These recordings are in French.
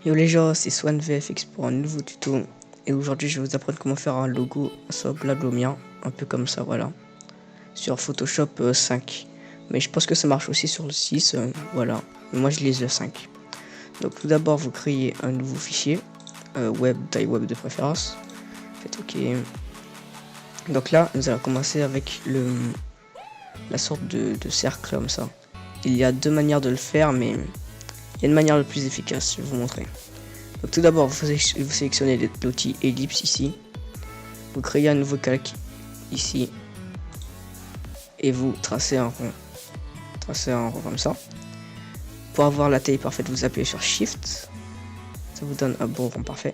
Yo les gens, c'est SwanVFX pour un nouveau tuto. Et aujourd'hui, je vais vous apprendre comment faire un logo semblable au mien. Un peu comme ça, voilà. Sur Photoshop 5. Mais je pense que ça marche aussi sur le 6, voilà. Mais moi, je lise le 5. Donc tout d'abord, vous créez un nouveau fichier. Web, taille web de préférence. Faites OK. Donc là, nous allons commencer avec la sorte de cercle comme ça. Il y a deux manières de le faire, mais il y a une manière la plus efficace, je vais vous montrer. Donc tout d'abord, vous sélectionnez l'outil ellipse ici. Vous créez un nouveau calque ici. Et vous tracez un rond. Tracez un rond comme ça. Pour avoir la taille parfaite, vous appuyez sur Shift. Ça vous donne un beau rond parfait.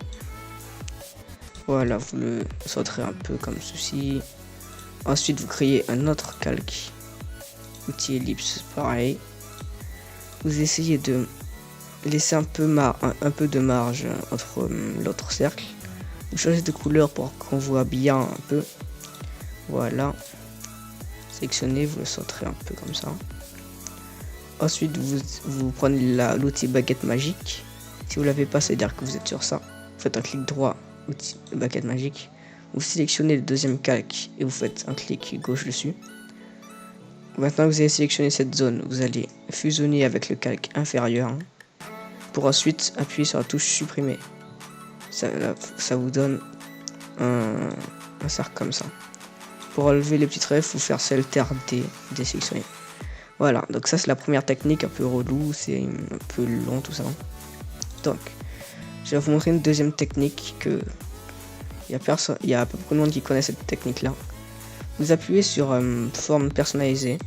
Voilà, vous le sauterez un peu comme ceci. Ensuite, vous créez un autre calque. Outil ellipse, pareil. Vous essayez de laisser un peu de marge entre l'autre cercle. Vous changez de couleur pour qu'on voit bien un peu. Voilà. Sélectionnez, vous le sauterez un peu comme ça. Ensuite, vous prenez l'outil baguette magique. Si vous l'avez pas, c'est-à-dire que vous êtes sur ça. Vous faites un clic droit, outil baguette magique. Vous sélectionnez le deuxième calque et vous faites un clic gauche dessus. Maintenant que vous avez sélectionné cette zone, vous allez fusionner avec le calque inférieur pour ensuite appuyer sur la touche supprimer. Ça vous donne un cercle comme ça. Pour enlever les petits traits, il faut faire Alt D, désélectionner. Voilà, donc ça c'est la première technique un peu relou, c'est un peu long tout ça. Donc, je vais vous montrer une deuxième technique que il y a pas beaucoup de monde qui connaît cette technique là. Vous appuyez sur forme personnalisée,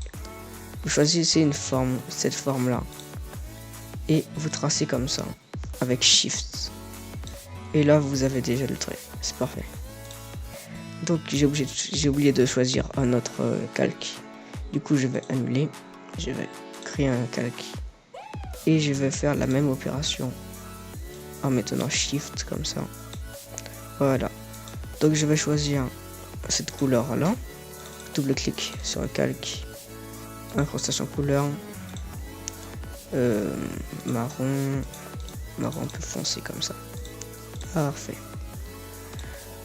vous choisissez cette forme là, et vous tracez comme ça, avec Shift. Et là vous avez déjà le trait, c'est parfait. Donc j'ai oublié de choisir un autre calque. Du coup je vais annuler, je vais créer un calque et je vais faire la même opération en maintenant Shift comme ça. Voilà. Donc je vais choisir cette couleur là, double clic sur le calque, incrustation couleur, marron un peu foncé comme ça. Parfait.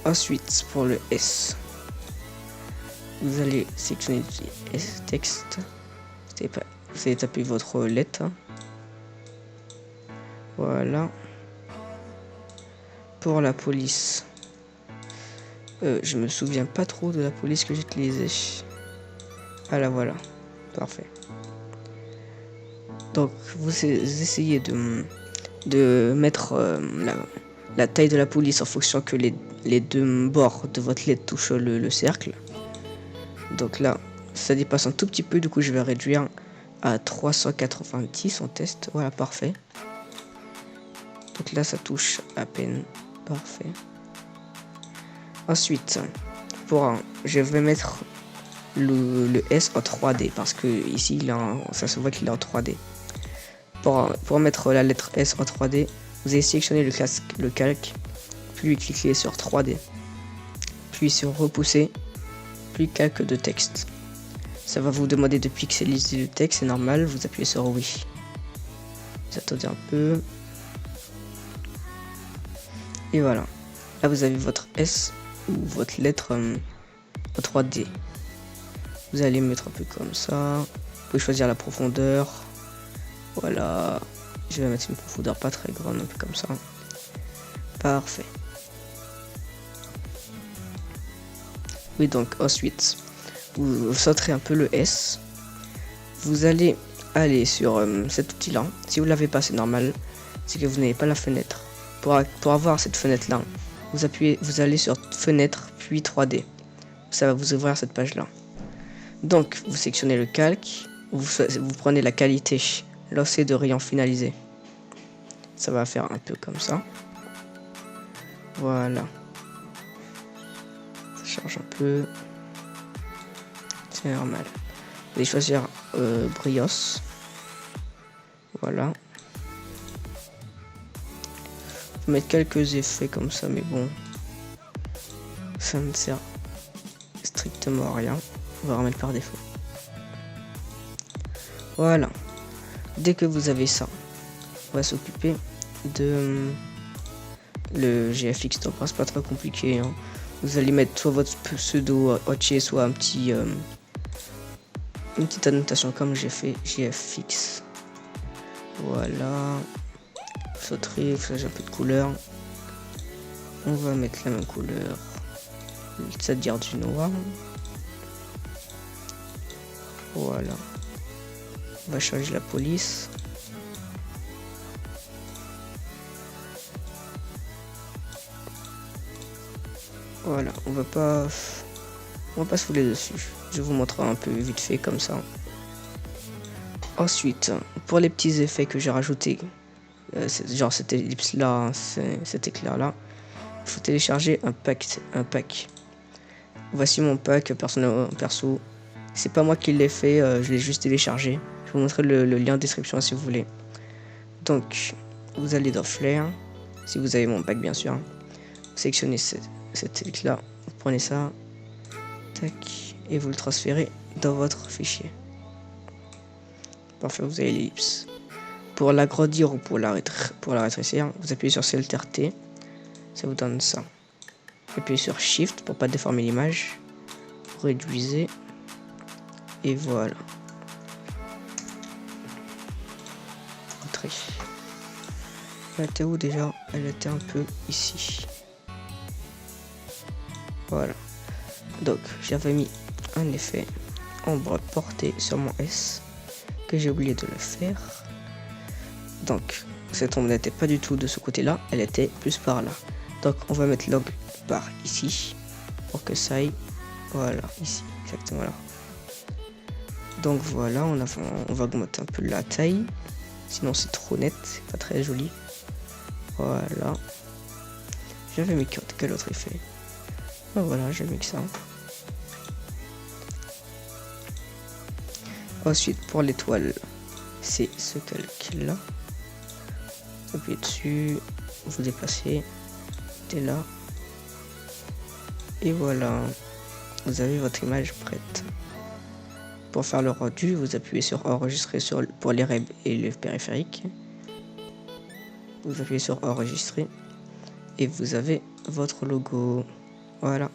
Ensuite, pour le S, vous allez sélectionner S texte. Vous allez taper votre lettre. Voilà. Pour la police, je me souviens pas trop de la police que j'utilisais. Ah là voilà, parfait. Donc vous essayez de mettre la taille de la police en fonction que les deux bords de votre lettre touchent le cercle. Donc là, ça dépasse un tout petit peu, du coup je vais réduire à 390 en test. Voilà, parfait. Donc là, ça touche à peine. Parfait. Ensuite, je vais mettre le S en 3D parce que ici, ça se voit qu'il est en 3D. Pour mettre la lettre S en 3D, vous allez sélectionner le calque, puis cliquer sur 3D, puis sur repousser, puis calque de texte. Ça va vous demander de pixeliser le texte, c'est normal, vous appuyez sur oui. Vous attendez un peu. Et voilà. Là, vous avez votre S ou votre lettre en 3D. Vous allez mettre un peu comme ça. Vous pouvez choisir la profondeur. Voilà. Je vais mettre une profondeur pas très grande, un peu comme ça. Parfait. Oui, donc ensuite, vous sauterez un peu le S. Vous allez aller sur cet outil-là. Si vous l'avez pas, c'est normal. C'est que vous n'avez pas la fenêtre. Pour avoir cette fenêtre là, vous allez sur fenêtre puis 3D. Ça va vous ouvrir cette page là. Donc vous sélectionnez le calque, vous prenez la qualité lancée de rayon finalisé. Ça va faire un peu comme ça. Voilà. Ça charge un peu. C'est normal. Vous allez choisir Brios. Voilà. Mettre quelques effets comme ça, mais bon, ça ne sert strictement à rien. On va remettre par défaut. Voilà. Dès que vous avez ça, on va s'occuper de le GFX. Donc c'est pas très compliqué. Hein. Vous allez mettre soit votre pseudo entier, soit une petite annotation comme j'ai fait GFX. Voilà. Sauterie, vous savez un peu de couleur. On va mettre la même couleur, c'est-à-dire du noir. Voilà. On va changer la police. Voilà, on va pas se fouler dessus. Je vous montrerai un peu vite fait comme ça. Ensuite, pour les petits effets que j'ai rajoutés, genre cette ellipse là, cet éclair là, il faut télécharger un pack. Voici mon pack perso. C'est pas moi qui l'ai fait, je l'ai juste téléchargé. Je vais vous montrer le lien en description si vous voulez. Donc, vous allez dans Flare, si vous avez mon pack bien sûr. Vous sélectionnez cet éclat, vous prenez ça, tac, et vous le transférez dans votre fichier. Parfait, vous avez l'ellipse. Pour l'agrandir ou pour la rétrécir, vous appuyez sur Ctrl T, ça vous donne ça. Vous appuyez sur Shift pour pas déformer l'image, vous réduisez, et voilà. Entrée. Elle était où déjà? Elle était un peu ici. Voilà. Donc j'avais mis un effet ombre portée sur mon S que j'ai oublié de le faire. Donc cette ombre n'était pas du tout de ce côté là, elle était plus par là. Donc on va mettre log par ici pour que ça aille, voilà, ici, exactement là. Donc voilà, on va augmenter un peu la taille, sinon c'est trop net, c'est pas très joli. Voilà. J'avais mis quel autre effet? Ben voilà, j'ai mis que ça. Ensuite, pour l'étoile, c'est ce calque là. Appuyez dessus, vous déplacez, t'es là. Et voilà, vous avez votre image prête. Pour faire le rendu, vous appuyez sur enregistrer pour les REB et le périphérique. Vous appuyez sur enregistrer et vous avez votre logo. Voilà.